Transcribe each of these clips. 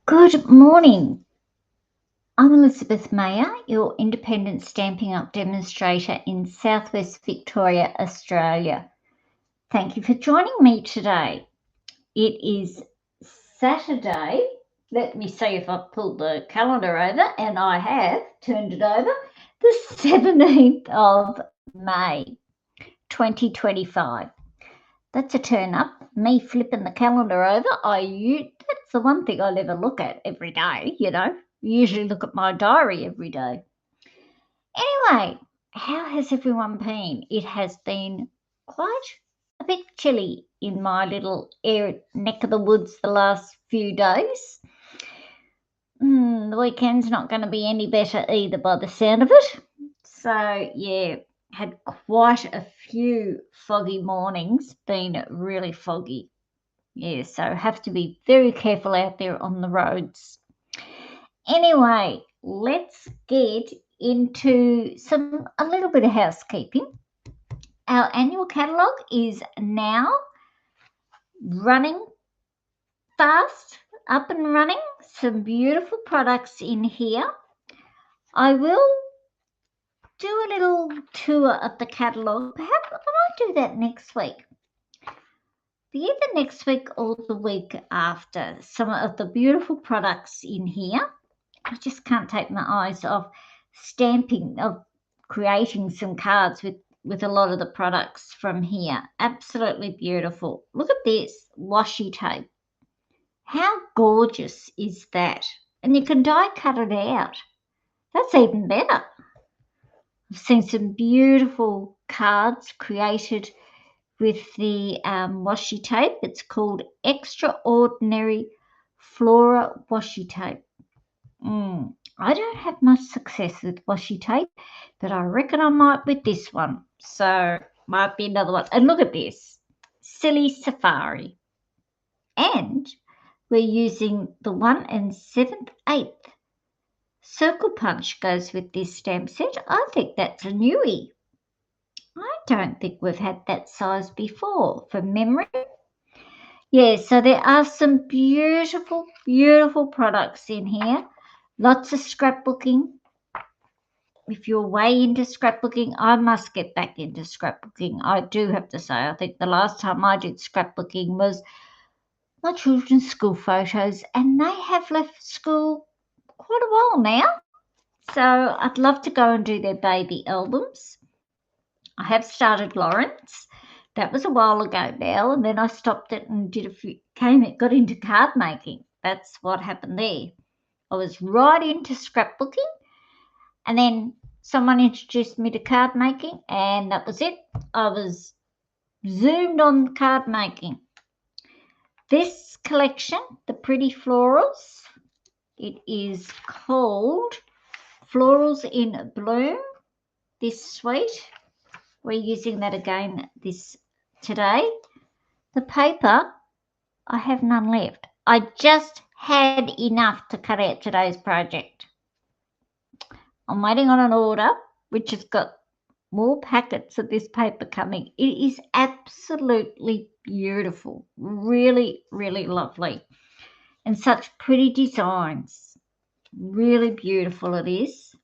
Good morning. I'm Elizabeth Mayer, your independent Stampin' Up demonstrator in Southwest Victoria, Australia. Thank you for joining me today. It is Saturday. Let me see if I've pulled the calendar over, and I have turned it over, the 17th of May, 2025. That's a turn up. Me flipping the calendar over. That's the one thing I never look at every day, Usually look at my diary every day. Anyway, how has everyone been? It has been quite a bit chilly in my little neck of the woods the last few days. The weekend's not going to be any better either by the sound of it. So, yeah, had quite a few foggy mornings, been really foggy. Yeah, so have to be very careful out there on the roads. Anyway, let's get into a little bit of housekeeping. Our annual catalogue is now running fast, up and running. Some beautiful products in here. I will do a little tour of the catalogue. Perhaps I might do that next week. Either next week or the week after. Some of the beautiful products in here. I just can't take my eyes off creating some cards with a lot of the products from here. Absolutely beautiful. Look at this washi tape. How gorgeous is that? And you can die cut it out. That's even better. I've seen some beautiful cards created with the washi tape. It's called Extraordinary Flora Washi Tape. I don't have much success with washi tape, but I reckon I might with this one. So might be another one. And look at this. Silly Safari. And we're using the 1 7/8 circle punch goes with this stamp set. I think that's a newie. I don't think we've had that size before from memory. Yeah, so there are some beautiful, beautiful products in here. Lots of scrapbooking. If you're way into scrapbooking, I must get back into scrapbooking. I do have to say, I think the last time I did scrapbooking was my children's school photos, and they have left school quite a while now. So I'd love to go and do their baby albums. I have started Lawrence. That was a while ago now, and then I stopped it and got into card making. That's what happened there. I was right into scrapbooking, and then someone introduced me to card making, and that was it. I was zoomed on card making. This collection, the Pretty Florals, it is called Florals in Bloom. This suite, we're using that again today. The paper, I have none left. I just had enough to cut out today's project. I'm waiting on an order, which has got more packets of this paper coming. It is absolutely beautiful. Really, really lovely. And such pretty designs. Really beautiful it is.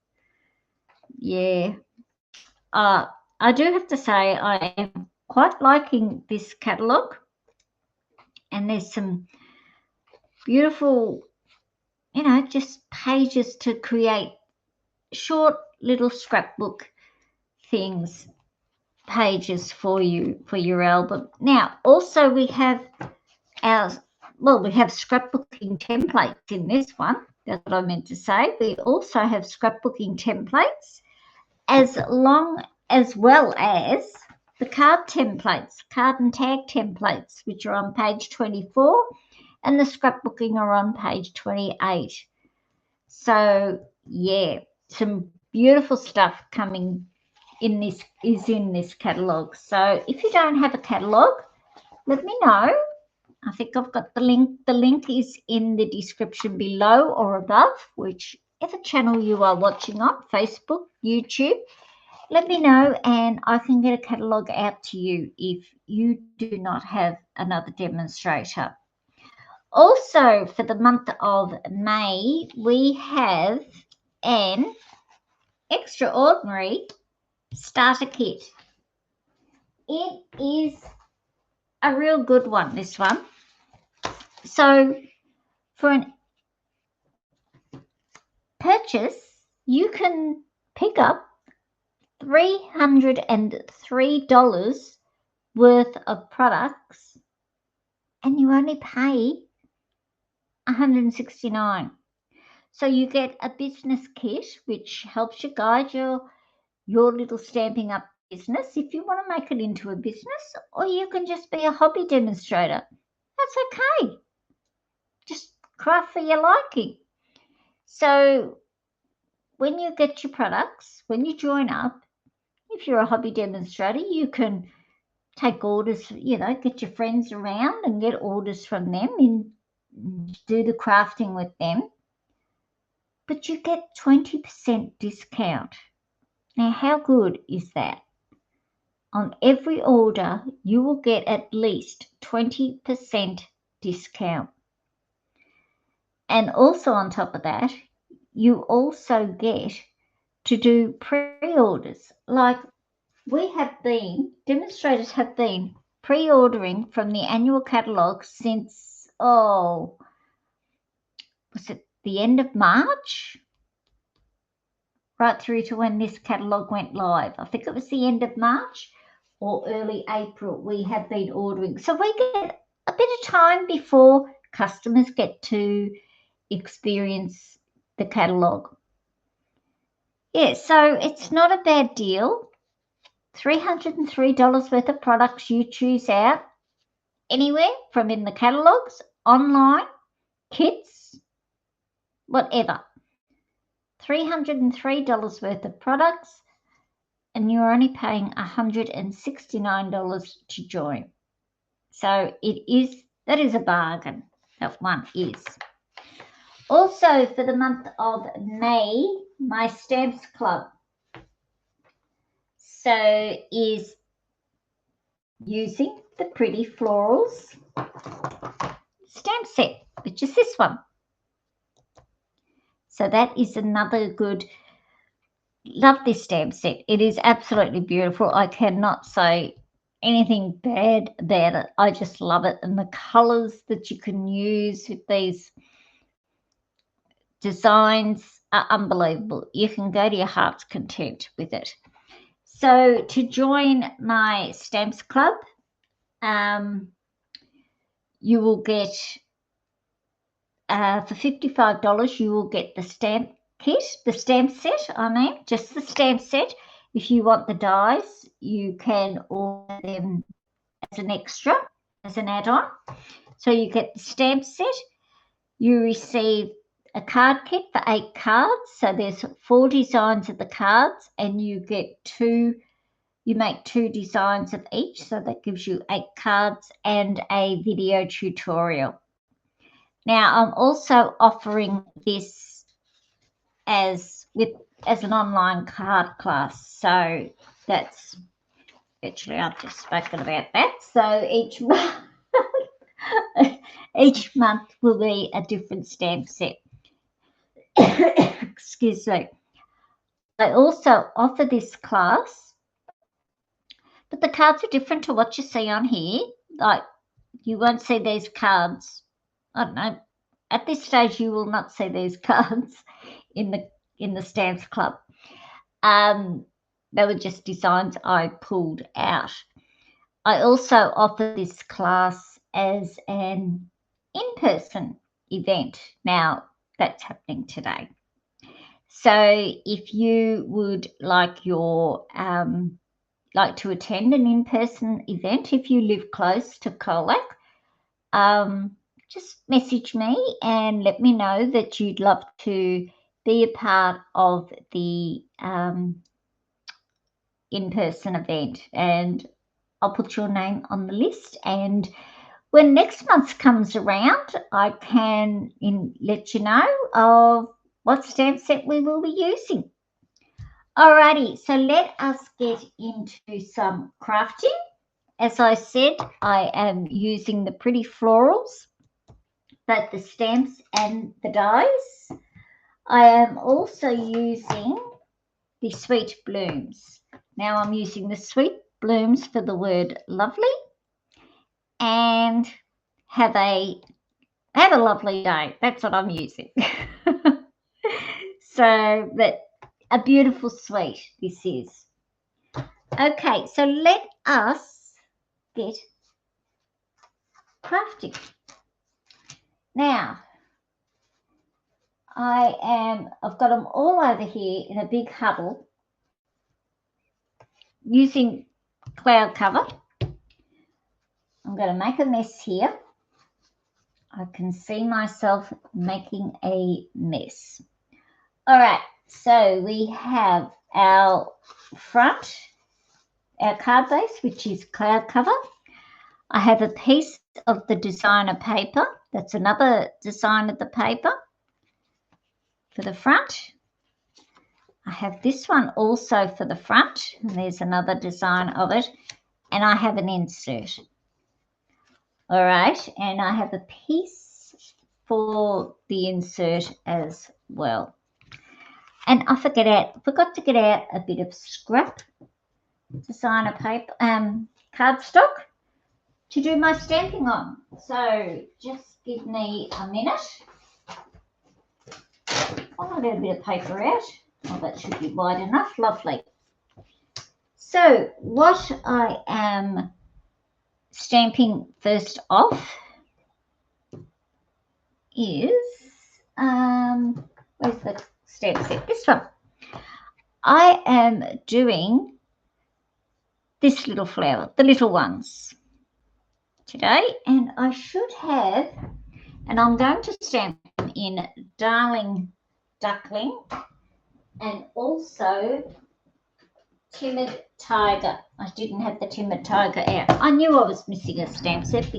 Yeah. I do have to say I am quite liking this catalogue. And there's some beautiful, just pages to create short little scrapbook things, pages for your album. Now, also we have scrapbooking templates in this one. That's what I meant to say. We also have scrapbooking templates as well as the card templates, card and tag templates, which are on page 24, and the scrapbooking are on page 28. So, yeah, some beautiful stuff coming in this catalogue. So if you don't have a catalogue, let me know. I think I've got the link. The link is in the description below or above, whichever channel you are watching on, Facebook, YouTube. Let me know and I can get a catalogue out to you if you do not have another demonstrator. Also, for the month of May, we have an extraordinary starter kit. It is a real good one, this one. So, for an purchase, you can pick up $303 worth of products, and you only pay $169. So you get a business kit which helps you guide your little Stampin' Up business if you want to make it into a business, or you can just be a hobby demonstrator. That's okay. Just craft for your liking. So when you get your products, when you join up, if you're a hobby demonstrator, you can take orders, get your friends around and get orders from them and do the crafting with them. But you get 20% discount. Now, how good is that? On every order, you will get at least 20% discount. And also on top of that, you also get to do pre-orders. Like demonstrators have been pre-ordering from the annual catalogue since, was it the end of March? Right through to when this catalogue went live. I think it was the end of March or early April we have been ordering. So we get a bit of time before customers get to experience the catalogue. Yeah, so it's not a bad deal. $303 worth of products you choose out anywhere from in the catalogues, online, kits, whatever. $303 worth of products, and you're only paying $169 to join. So that is a bargain. That one is. Also, for the month of May, my Stamps Club is using the Pretty Florals stamp set, which is this one. So that is another good. Love this stamp set. It is absolutely beautiful. I cannot say anything bad about it. I just love it. And the colours that you can use with these designs are unbelievable. You can go to your heart's content with it. So to join my Stamps Club, you will get, for $55, you will get the stamp kit, the stamp set, just the stamp set. If you want the dies, you can order them as an extra, as an add-on. So you get the stamp set. You receive a card kit for 8 cards. So there's 4 designs of the cards, and you make 2 designs of each. So that gives you 8 cards and a video tutorial. Now, I'm also offering this as an online card class. So that's actually, I've just spoken about that. So each month will be a different stamp set. Excuse me. I also offer this class, but the cards are different to what you see on here. Like, you won't see these cards. I don't know. At this stage, you will not see these cards in the Stamps Club. They were just designs I pulled out. I also offer this class as an in-person event. Now, that's happening today. So if you would like to attend an in-person event, if you live close to Colac, just message me and let me know that you'd love to be a part of the in-person event, and I'll put your name on the list. And when next month comes around, I can let you know of what stamp set we will be using. Alrighty, so let us get into some crafting. As I said, I am using the Pretty Florals both the stamps and the dies. I am also using the Sweet Blooms. Now I'm using the Sweet Blooms for the word lovely, and have a lovely day. That's what I'm using. So, but a beautiful sweet this is. Okay, so let us get crafting. Now, I've got them all over here in a big huddle using cloud cover. I'm going to make a mess here. I can see myself making a mess. All right, so we have our front, our card base, which is cloud cover. I have a piece of the designer paper. That's another design of the paper for the front. I have this one also for the front, and there's another design of it. And I have an insert. All right, and I have a piece for the insert as well. And I forgot to get out a bit of scrap designer paper, cardstock to do my stamping on. So just give me a minute. I'll get a bit of paper out. Oh, that should be wide enough. Lovely. So what I am stamping first off is, where's the stamp set? This one. I am doing this little flower, the little ones today, and I should have, and I'm going to stamp them in Darling Duckling and also Timid Tiger. I didn't have the Timid Tiger out. I knew I was missing a stamp set,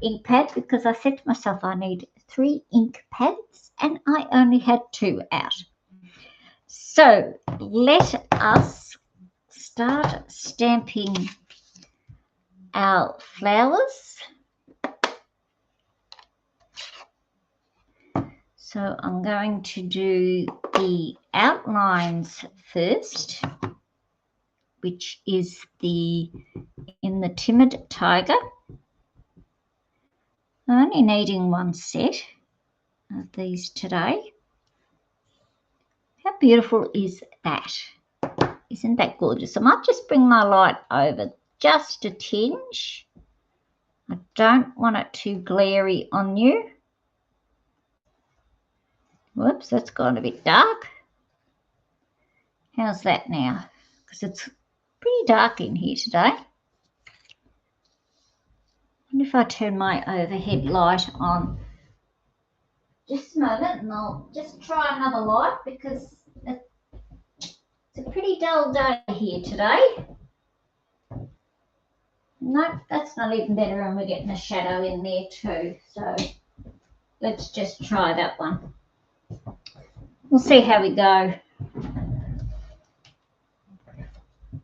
ink pad, because I said to myself I need 3 ink pads and I only had 2 out. So let us start stamping our flowers. So I'm going to do the outlines first, which is in the Timid Tiger. I'm only needing 1 set of these today. How beautiful is that? Isn't that gorgeous? I might just bring my light over just a tinge. I don't want it too glary on you. Whoops, that's gone a bit dark. How's that now? Because it's pretty dark in here today. I wonder if I turn my overhead light on. Just a moment, and I'll just try another light because it's a pretty dull day here today. No, that's not even better, and we're getting a shadow in there too. So let's just try that one. We'll see how we go. I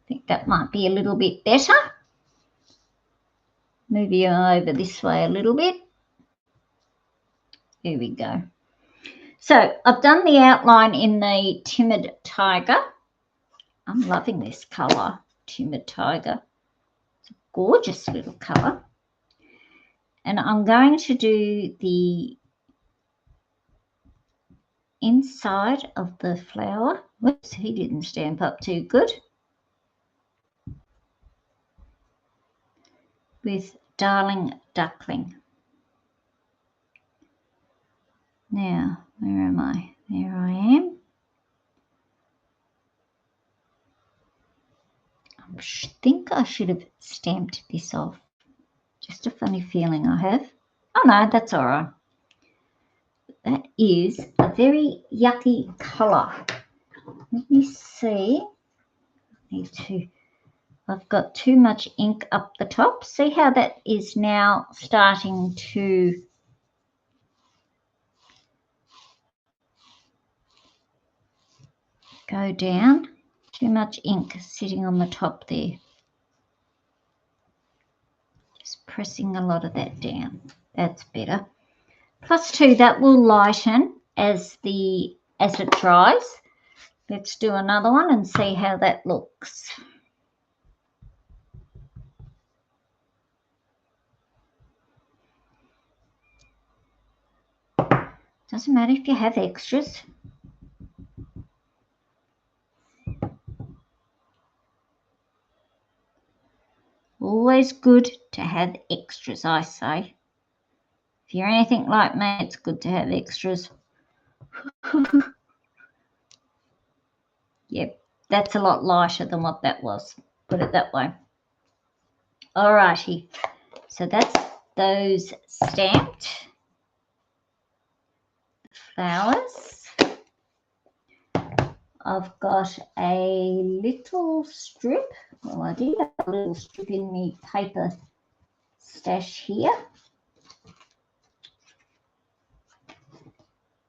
think that might be a little bit better. Move you over this way a little bit. Here we go. So I've done the outline in the Timid Tiger. I'm loving this colour, Timid Tiger. It's a gorgeous little colour. And I'm going to do the inside of the flower. Whoops, he didn't stamp up too good. With Darling Duckling. Now, where am I? There I am. I think I should have stamped this off. Just a funny feeling I have. Oh no, that's all right. That is a very yucky colour. Let me see. I've got too much ink up the top. See how that is now starting to go down. Too much ink sitting on the top there. Just pressing a lot of that down. That's better. +2, that will lighten as it dries. Let's do another one and see how that looks. Doesn't matter if you have extras. Always good to have extras, I say. If you're anything like me, it's good to have extras. Yep, that's a lot lighter than what that was. Put it that way. Alrighty, so that's those stamped flowers. I've got a little strip. Well, I did have a little strip in my paper stash here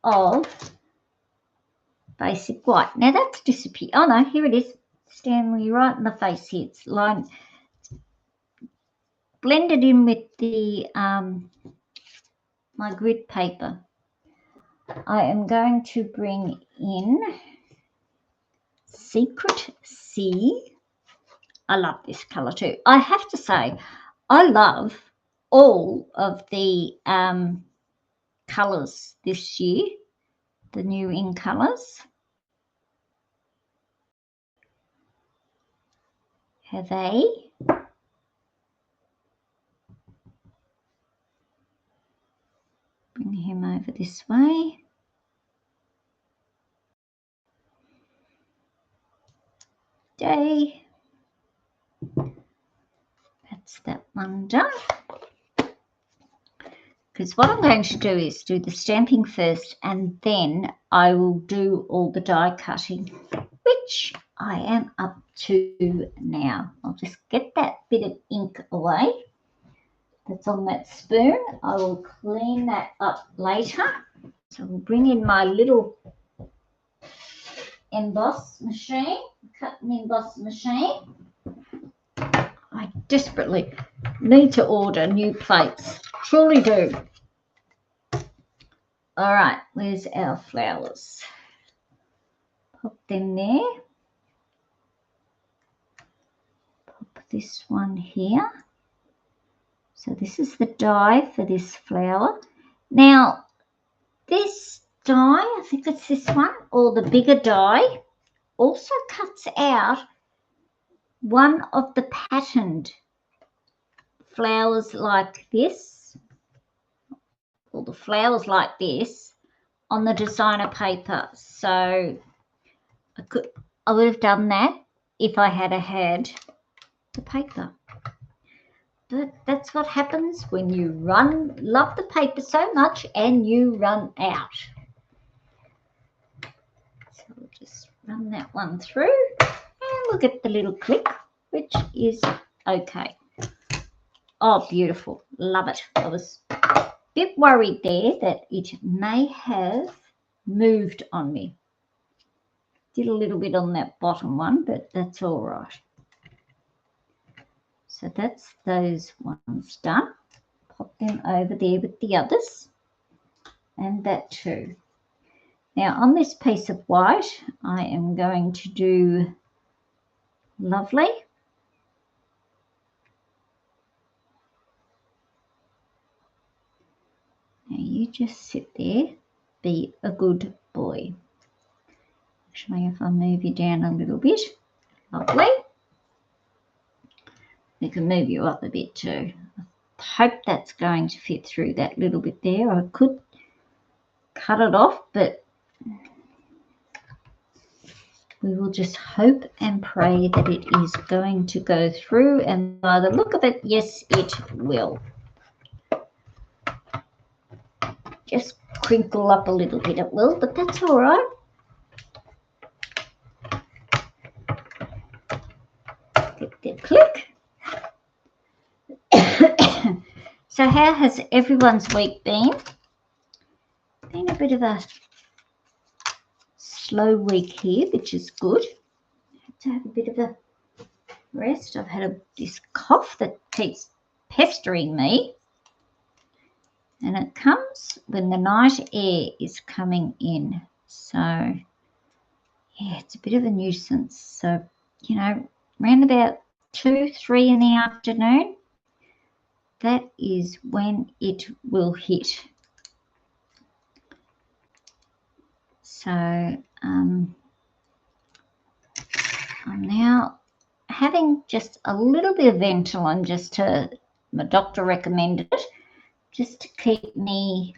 of basic white. Now that's disappeared. Oh no, here it is. Stanley right in the face here. It's lined, blended in with the my grid paper. I am going to bring in Secret Sea. I love this colour too. I have to say, I love all of the colours this year, the new in colours. Have they? Bring him over this way. Day. That's that one done. Because what I'm going to do is do the stamping first, and then I will do all the die cutting, which I am up to now. I'll just get that bit of ink away that's on that spoon. I will clean that up later. So we'll bring in my little emboss machine, cut and emboss machine. I desperately need to order new plates, truly do. All right, where's our flowers? Pop them there. Pop this one here. So this is the die for this flower. Now, this die, I think it's this one, or the bigger die, also cuts out one of the patterned flowers like this, or the flowers like this, on the designer paper. So I would have done that if I had had the paper. But that's what happens when you love the paper so much and you run out. So we'll just run that one through and we'll get the little click, which is okay. Oh, beautiful. Love it. I was a bit worried there that it may have moved on me. Did a little bit on that bottom one, but that's all right. So that's those ones done. Pop them over there with the others, and that too. Now on this piece of white, I am going to do Lovely. Now you just sit there, be a good boy. Actually, if I move you down a little bit, Lovely. We can move you up a bit too. I hope that's going to fit through that little bit there. I could cut it off, but we will just hope and pray that it is going to go through, and by the look of it, yes, it will. Just crinkle up a little bit, it will, but that's all right. Get the click. So how has everyone's week been? Been a bit of a slow week here, which is good. I had to have a bit of a rest. I've had this cough that keeps pestering me. And it comes when the night air is coming in. So, yeah, it's a bit of a nuisance. So, you know, around about 2, 3 in the afternoon, that is when it will hit. So, I'm now having just a little bit of Ventolin, my doctor recommended it, just to keep me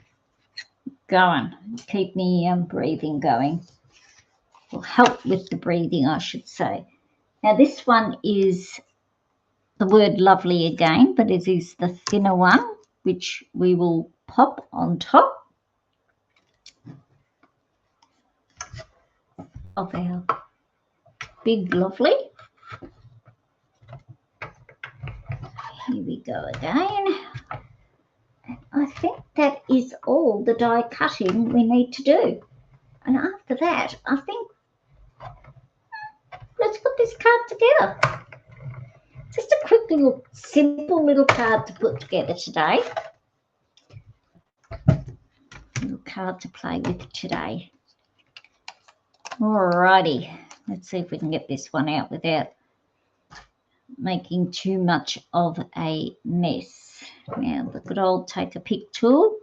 going, keep me breathing going. Will help with the breathing, I should say. Now this one is the word lovely again, but it is the thinner one, which we will pop on top of our big lovely. Here we go again. I think that is all the die cutting we need to do. And after that, I think let's put this card together. Just a quick little, simple little card to put together today. Little card to play with today. Alrighty, let's see if we can get this one out without making too much of a mess. Now the good old take a pick tool.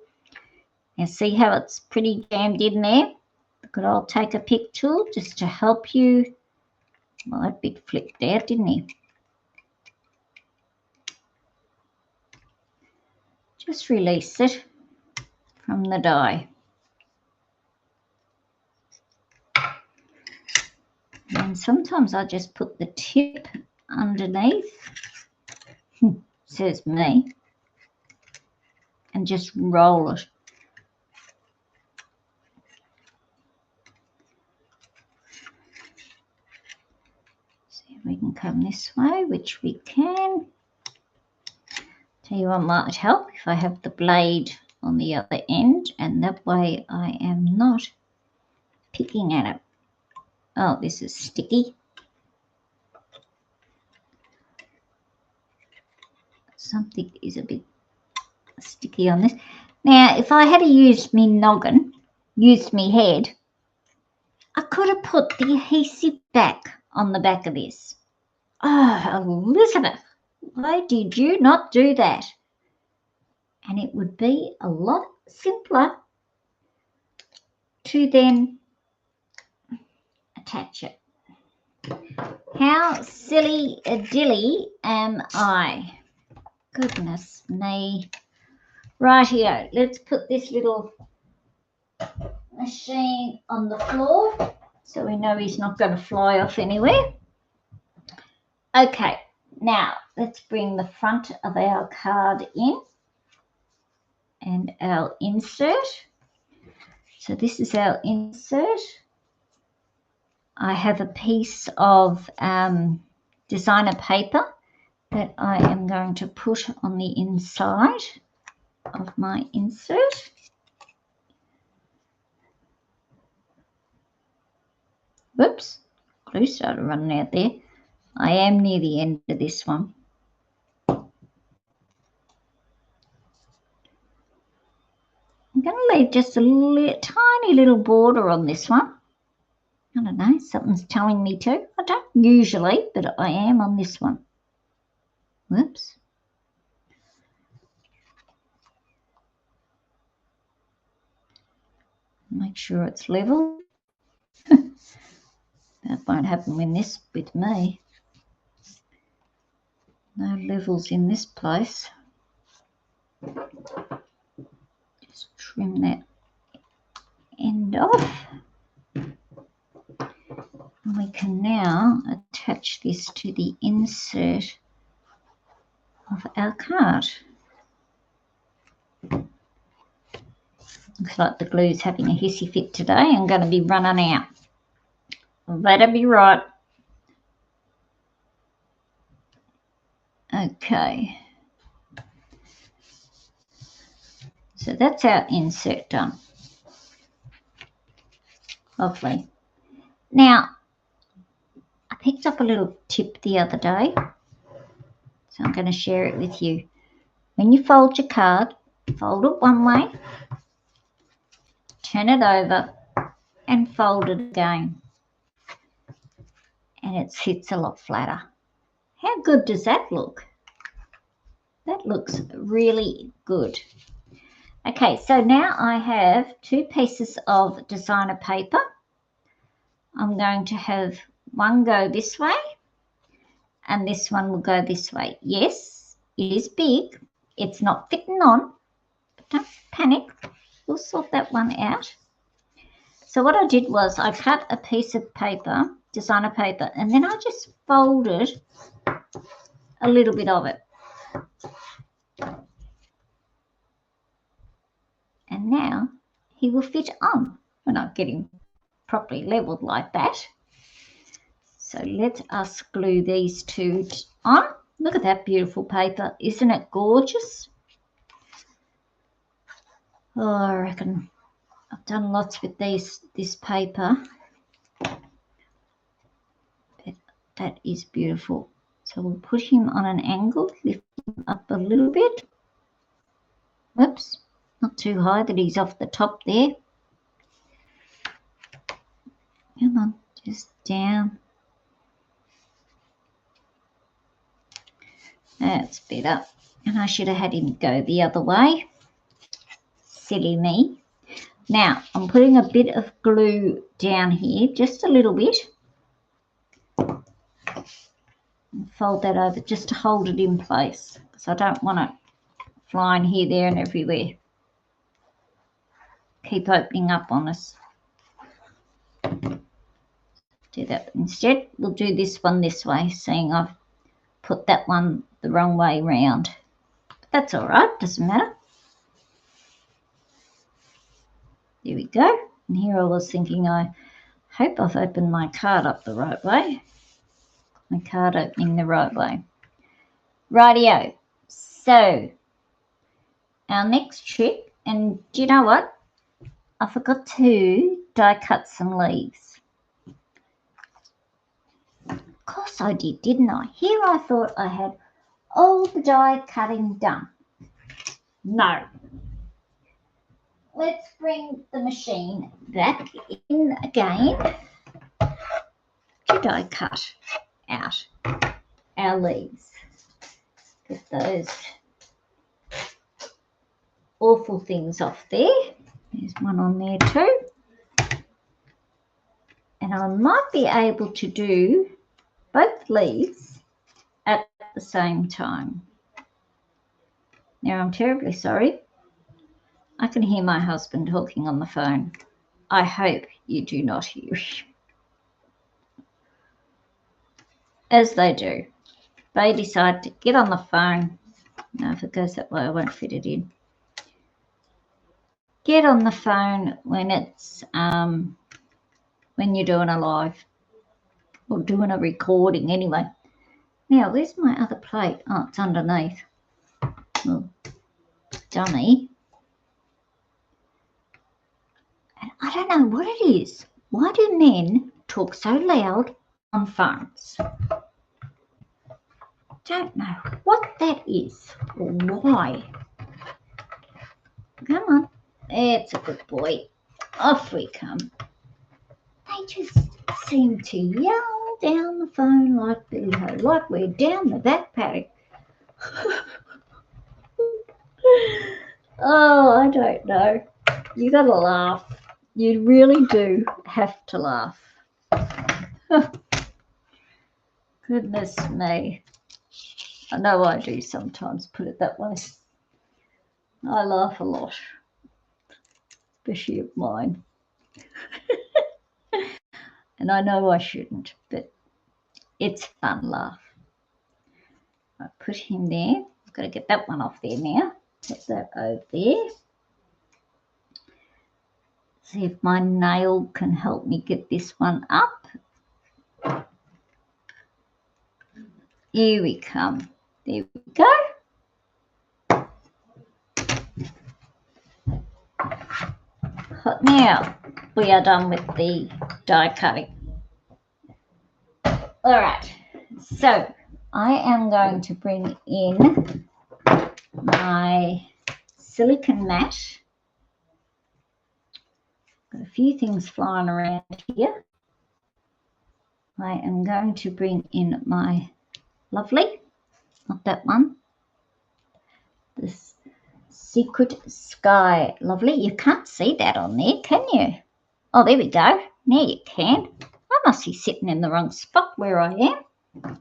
Now see how it's pretty jammed in there? The good old take a pick tool just to help you. Well, that bit flipped out, didn't he? Just release it from the die. And sometimes I just put the tip underneath, says me, and just roll it. See if we can come this way, which we can. Tell you what might help if I have the blade on the other end, and that way I am not picking at it. Oh, this is sticky. Something is a bit sticky on this. Now, if I had used me noggin, used me head, I could have put the adhesive back on the back of this. Oh, Elizabeth, why did you not do that? And it would be a lot simpler to then attach it. How silly a dilly am I? Goodness me. Rightio, let's put this little machine on the floor so we know he's not going to fly off anywhere. Okay, now let's bring the front of our card in and our insert. So this is our insert. I have a piece of designer paper that I am going to put on the inside of my insert. Whoops, glue started running out there. I am near the end of this one. I'm going to leave just a tiny little border on this one. I don't know, something's telling me to. I don't usually, but I am on this one. Whoops. Make sure it's level. That won't happen with me. No levels in this place. Just trim that end off. And we can now attach this to the insert of our card. Looks like the glue's having a hissy fit today. I'm going to be running out. That'll be right. Okay. So that's our insert done. Lovely. Now, I picked up a little tip the other day, so I'm going to share it with you. When you fold your card, fold it one way, turn it over and fold it again. And it sits a lot flatter. How good does that look? That looks really good. Okay, so now I have 2 pieces of designer paper. I'm going to have one go this way and this one will go this way. Yes, it is big. It's not fitting on, but don't panic. We'll sort that one out. So what I did was I cut a piece of paper, designer paper, and then I just folded a little bit of it. And now he will fit on. We're not getting properly leveled like that. So let us glue these 2 on. Look at that beautiful paper. Isn't it gorgeous? Oh, I reckon I've done lots with this paper. But that is beautiful. So we'll put him on an angle, lift him up a little bit. Whoops, not too high that he's off the top there. Come on, just down. That's better. And I should have had him go the other way. Silly me. Now, I'm putting a bit of glue down here, just a little bit. And fold that over just to hold it in place, because I don't want it flying here, there and everywhere. Keep opening up on us. Do that instead. We'll do this one this way, seeing I've put that one the wrong way round. But that's all right, doesn't matter. There we go. And here I was thinking, I hope I've opened my card up the right way. My card opening the right way. Rightio. So our next trick, and do you know what? I forgot to die cut some leaves. Of course I did, didn't I? Here I thought I had all the die cutting done. No. Let's bring the machine back in again to die cut out our leaves. Get those awful things off there. There's one on there too. And I might be able to do both leaves at the same time. Now I'm terribly sorry. I can hear my husband talking on the phone. I hope you do not hear him. As they do. They decide to get on the phone. No, if it goes that way, I won't fit it in. Get on the phone when it's when you're doing a live or doing a recording anyway. Now, where's my other plate? Oh, it's underneath. Oh, dummy. And I don't know what it is. Why do men talk so loud on phones? Don't know what that is or why. Come on. It's a good boy. Off we come. They just seem to yell down the phone like Billy Ho, like we're down the back paddock. Oh, I don't know. You gotta laugh. You really do have to laugh. Goodness me. I know I do sometimes, put it that way. I laugh a lot, especially at mine. And I know I shouldn't, but it's fun laugh. I put him there. I've got to get that one off there now. Put that over there. See if my nail can help me get this one up. Here we come. There we go. Now we are done with the die cutting. All right, so I am going to bring in my silicone mat. Got a few things flying around here. I am going to bring in my lovely, not that one, this Secret Sky Lovely. You can't see that on there, can you? Oh, there we go. Now you can. I must be sitting in the wrong spot where I am.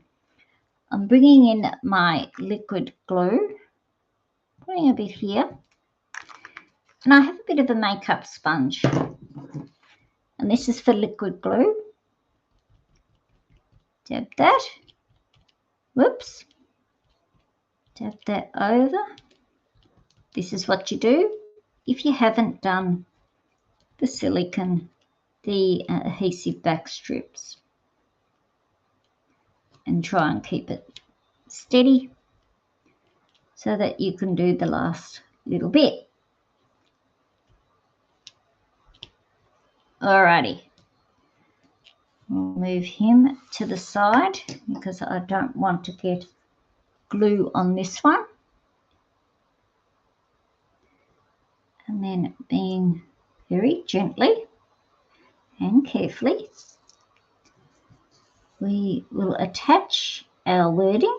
I'm bringing in my liquid glue, putting a bit here, and I have a bit of a makeup sponge, and this is for liquid glue. Dab that. Whoops. Dab that over. This is what you do if you haven't done the silicone, the adhesive back strips, and try and keep it steady so that you can do the last little bit. Alrighty, we'll move him to the side because I don't want to get glue on this one. And then, being very gently and carefully, we will attach our wording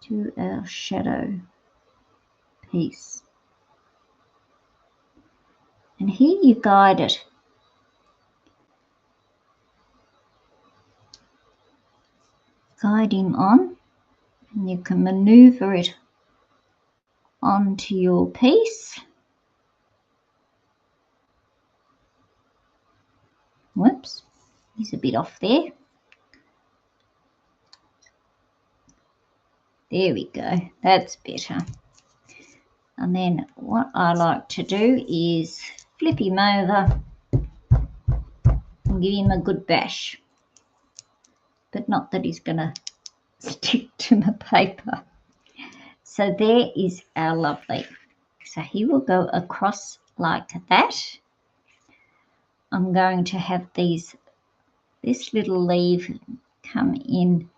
to our shadow piece. And here you guide it. Guide him on, and you can maneuver it onto your piece. Whoops, he's a bit off there. There we go, that's better. And then what I like to do is flip him over and give him a good bash. But not that he's going to stick to my paper. So there is our lovely. So he will go across like that. I'm going to have this little leaf come in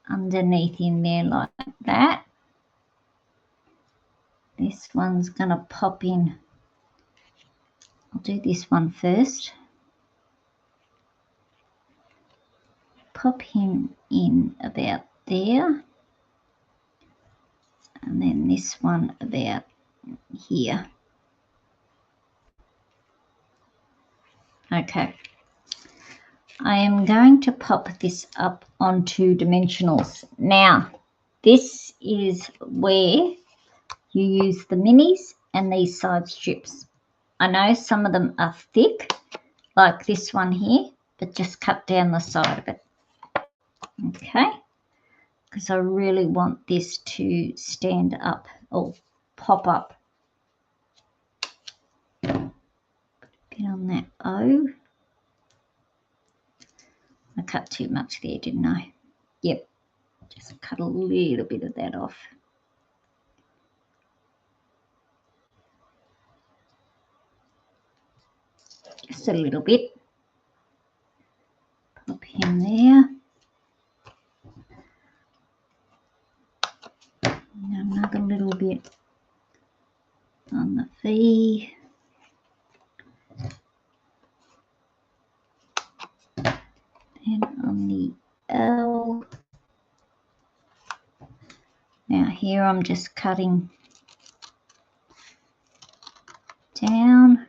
underneath in there like that. This one's going to pop in. I'll do this one first. Pop him in about there. And then this one about here. Okay. I am going to pop this up onto dimensionals. Now, this is where you use the minis and these side strips. I know some of them are thick, like this one here, but just cut down the side of it. Okay, because I really want this to stand up or pop up. Get on that O. I cut too much there, didn't I? Yep, just cut a little bit of that off. Just a little bit. Pop him there. And another little bit on the V. And on the L. Now here I'm just cutting down.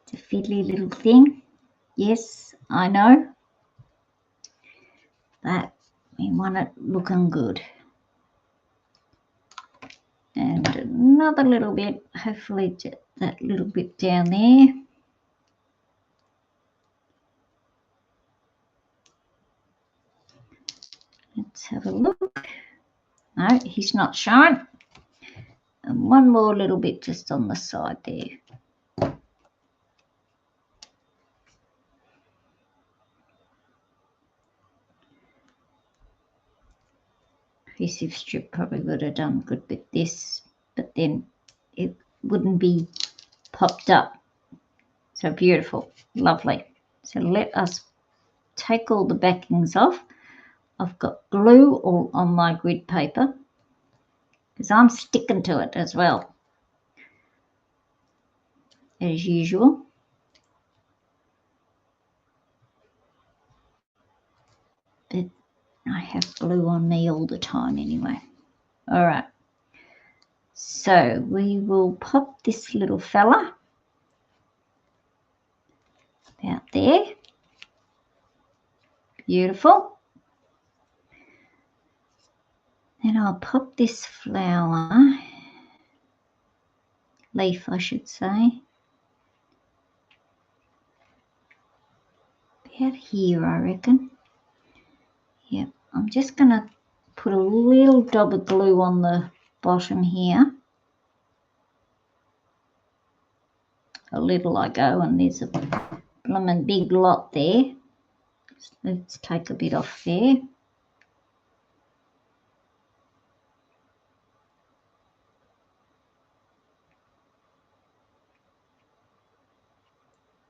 It's a fiddly little thing. Yes, I know. But we want it looking good. And another little bit, hopefully that little bit down there. Let's have a look. No, he's not showing. And one more little bit just on the side there. Adhesive strip probably would have done good with this, but then it wouldn't be popped up. So beautiful, lovely. So let us take all the backings off. I've got glue all on my grid paper because I'm sticking to it as well, as usual. But I have glue on me all the time anyway. All right. So we will pop this little fella about there. Beautiful. Then I'll pop this flower, leaf I should say, about here I reckon. Yep, I'm just going to put a little dab of glue on the bottom here. A little I go, and there's a blooming big lot there. Let's take a bit off there.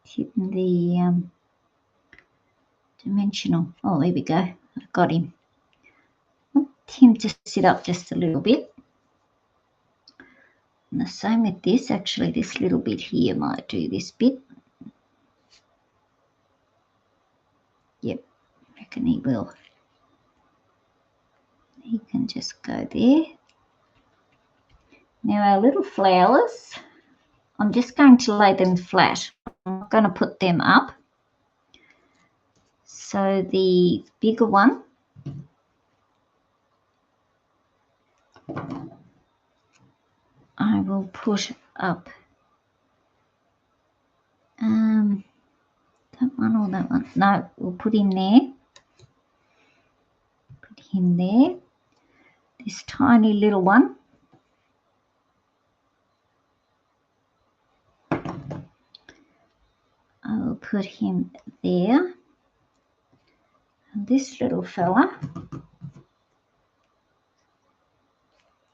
Hitting the dimensional. Oh, there we go. I've got him. I want him to sit up just a little bit. And the same with this. Actually, this little bit here might do this bit. Yep, I reckon he will. He can just go there. Now our little flowers, I'm just going to lay them flat. I'm not going to put them up. So the bigger one, I will put up that one or that one. No, we'll put him there. Put him there. This tiny little one, I will put him there. And this little fella,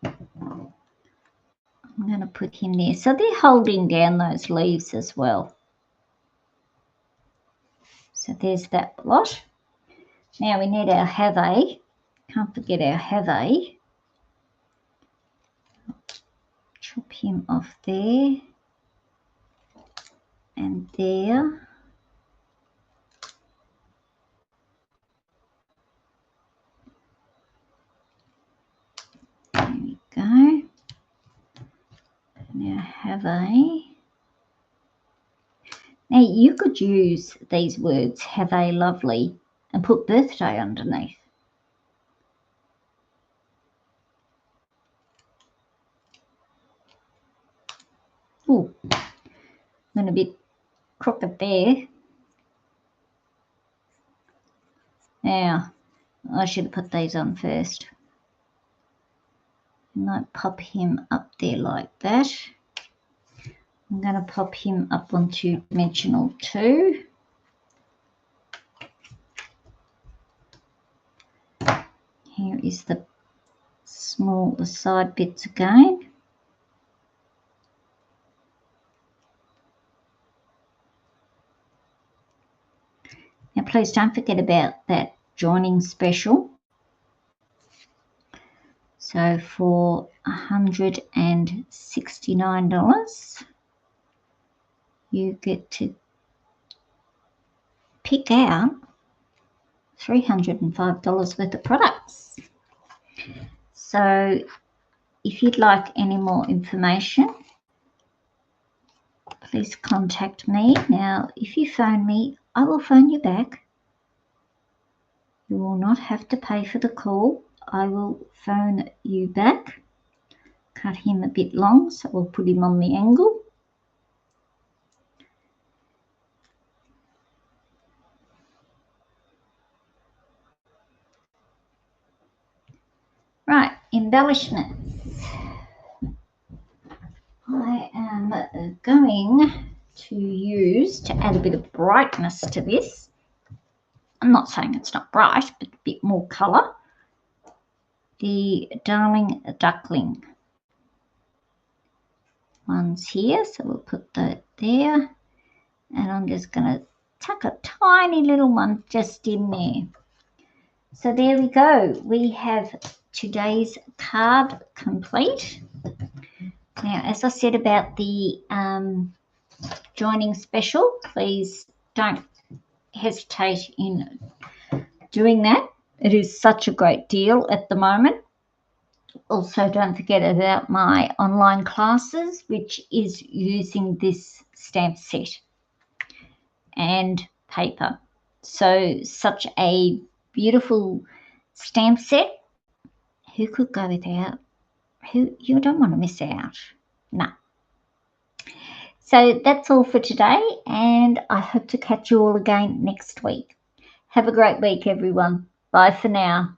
I'm going to put him there. So they're holding down those leaves as well. So there's that lot. Now we need our have a. Can't forget our have a. Chop him off there and there. There we go. Now have a. Now you could use these words, have a lovely, and put birthday underneath. Oh, went a bit crooked there. Now, I should have put these on first. I might pop him up there like that. I'm going to pop him up on 2-dimensional 2. Here is the side bits again. Now please don't forget about that joining special. So for $169, you get to pick out $305 worth of products. So if you'd like any more information, please contact me. Now, if you phone me, I will phone you back. You will not have to pay for the call. I will phone you back. Cut him a bit long, so we'll put him on the angle. Right, embellishments. I am going to use, to add a bit of brightness to this. I'm not saying it's not bright, but a bit more colour. The Darling Duckling. ones here. So we'll put that there. And I'm just going to tuck a tiny little one just in there. So there we go. We have today's card complete. Now, as I said about the joining special, please don't hesitate in doing that. It is such a great deal at the moment. Also, don't forget about my online classes, which is using this stamp set and paper. So such a beautiful stamp set. Who could go without? Who you don't want to miss out. No. So that's all for today, and I hope to catch you all again next week. Have a great week, everyone. Bye for now.